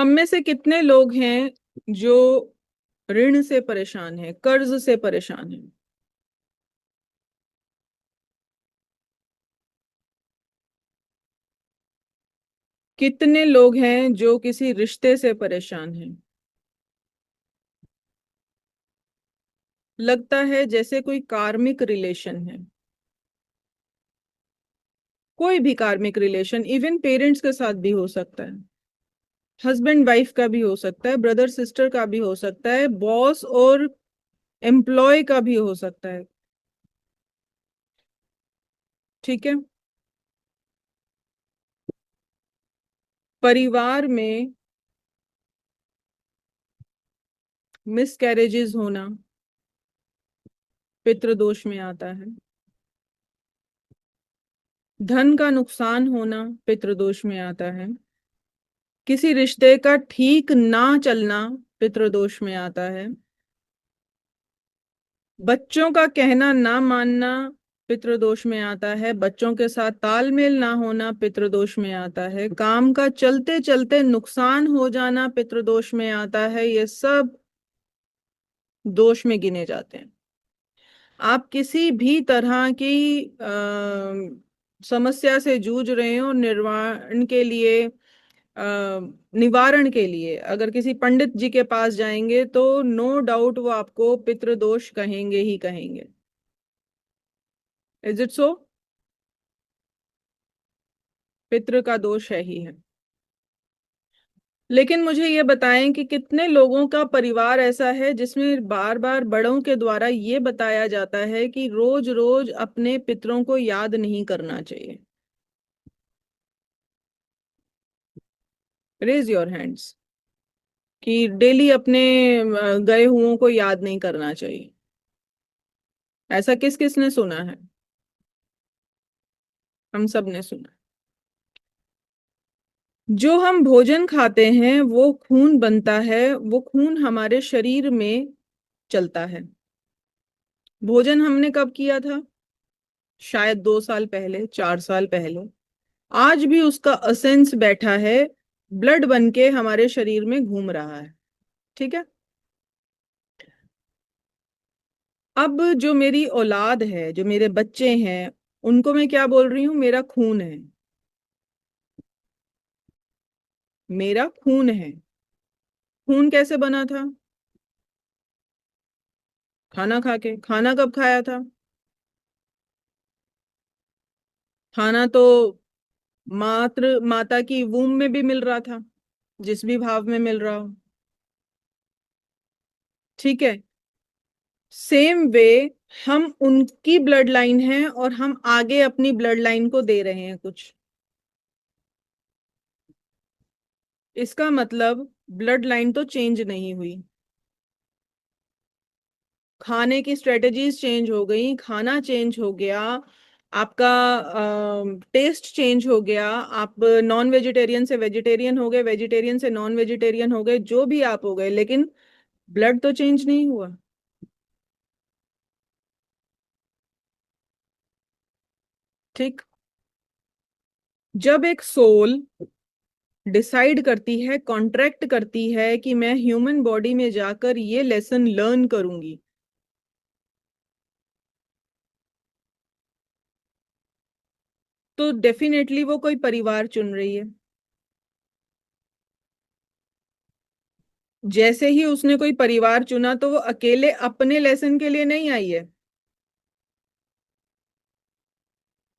हम में से कितने लोग हैं जो ऋण से परेशान हैं, कर्ज से परेशान हैं? कितने लोग हैं जो किसी रिश्ते से परेशान हैं? लगता है जैसे कोई कार्मिक रिलेशन है। कोई भी कार्मिक रिलेशन, इवन पेरेंट्स के साथ भी हो सकता है, हस्बैंड वाइफ का भी हो सकता है, ब्रदर सिस्टर का भी हो सकता है, बॉस और एम्प्लॉय का भी हो सकता है। ठीक है। परिवार में मिसकैरेजेस होना पितृदोष में आता है। धन का नुकसान होना पितृदोष में आता है। किसी रिश्ते का ठीक ना चलना पितृदोष में आता है। बच्चों का कहना ना मानना पितृदोष में आता है। बच्चों के साथ तालमेल ना होना पितृदोष में आता है। काम का चलते चलते नुकसान हो जाना पितृदोष में आता है। ये सब दोष में गिने जाते हैं। आप किसी भी तरह की समस्या से जूझ रहे हो, निर्वाण के लिए, निवारण के लिए अगर किसी पंडित जी के पास जाएंगे तो नो डाउट वो आपको पितृदोष कहेंगे ही कहेंगे। Is it so? पितृ का दोष है ही है। लेकिन मुझे ये बताएं कि कितने लोगों का परिवार ऐसा है जिसमें बार बार बड़ों के द्वारा ये बताया जाता है कि रोज रोज अपने पितरों को याद नहीं करना चाहिए। रेज योर हैंड्स कि डेली अपने गए हुओं को याद नहीं करना चाहिए। ऐसा किस किस ने सुना है? हम सब ने सुना। जो हम भोजन खाते हैं वो खून बनता है, वो खून हमारे शरीर में चलता है। भोजन हमने कब किया था? शायद 2 साल पहले, 4 साल पहले। आज भी उसका असेंस बैठा है, ब्लड बन के हमारे शरीर में घूम रहा है। ठीक है। अब जो मेरी औलाद है, जो मेरे बच्चे हैं, उनको मैं क्या बोल रही हूँ? मेरा खून है। मेरा खून है। खून कैसे बना था? खाना खा के। खाना कब खाया था? खाना तो माता की वूम में भी मिल रहा था, जिस भी भाव में मिल रहा हो। ठीक है। सेम वे हम उनकी ब्लड लाइन है और हम आगे अपनी ब्लड लाइन को दे रहे हैं कुछ। इसका मतलब ब्लड लाइन तो चेंज नहीं हुई। खाने की स्ट्रेटजीज चेंज हो गई, खाना चेंज हो गया, आपका टेस्ट चेंज हो गया, आप नॉन वेजिटेरियन से वेजिटेरियन हो गए, वेजिटेरियन से नॉन वेजिटेरियन हो गए, जो भी आप हो गए, लेकिन ब्लड तो चेंज नहीं हुआ। ठीक। जब एक सोल डिसाइड करती है, कॉन्ट्रैक्ट करती है कि मैं ह्यूमन बॉडी में जाकर ये लेसन लर्न करूंगी, तो डेफिनेटली वो कोई परिवार चुन रही है। जैसे ही उसने कोई परिवार चुना तो वो अकेले अपने लेसन के लिए नहीं आई है।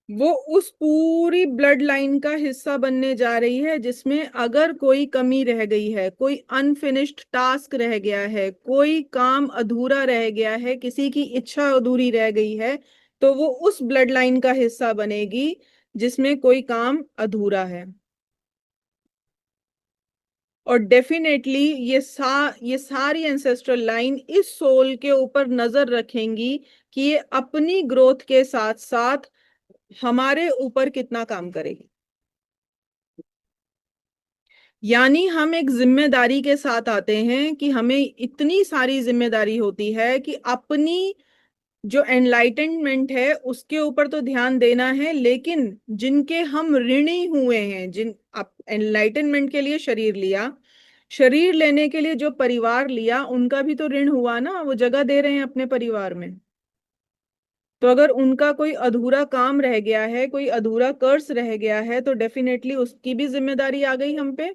वो उस पूरी ब्लड लाइन का हिस्सा बनने जा रही है जिसमें अगर कोई कमी रह गई है, कोई अनफिनिश्ड टास्क रह गया है, कोई काम अधूरा रह गया है, किसी की इच्छा अधूरी रह गई है, तो वो उस ब्लड लाइन का हिस्सा बनेगी जिसमें कोई काम अधूरा है। और डेफिनेटली ये सारी एंसेस्ट्रल लाइन इस सोल के ऊपर नजर रखेंगी कि ये अपनी ग्रोथ के साथ साथ हमारे ऊपर कितना काम करेगी। यानी हम एक जिम्मेदारी के साथ आते हैं कि हमें इतनी सारी जिम्मेदारी होती है कि अपनी जो एनलाइटनमेंट है उसके ऊपर तो ध्यान देना है, लेकिन जिनके हम ऋणी हुए हैं, जिन आप एनलाइटनमेंट के लिए शरीर लिया, शरीर लेने के लिए जो परिवार लिया उनका भी तो ऋण हुआ ना, वो जगह दे रहे हैं अपने परिवार में। तो अगर उनका कोई अधूरा काम रह गया है, कोई अधूरा कर्ज रह गया है, तो डेफिनेटली उसकी भी जिम्मेदारी आ गई हम पे।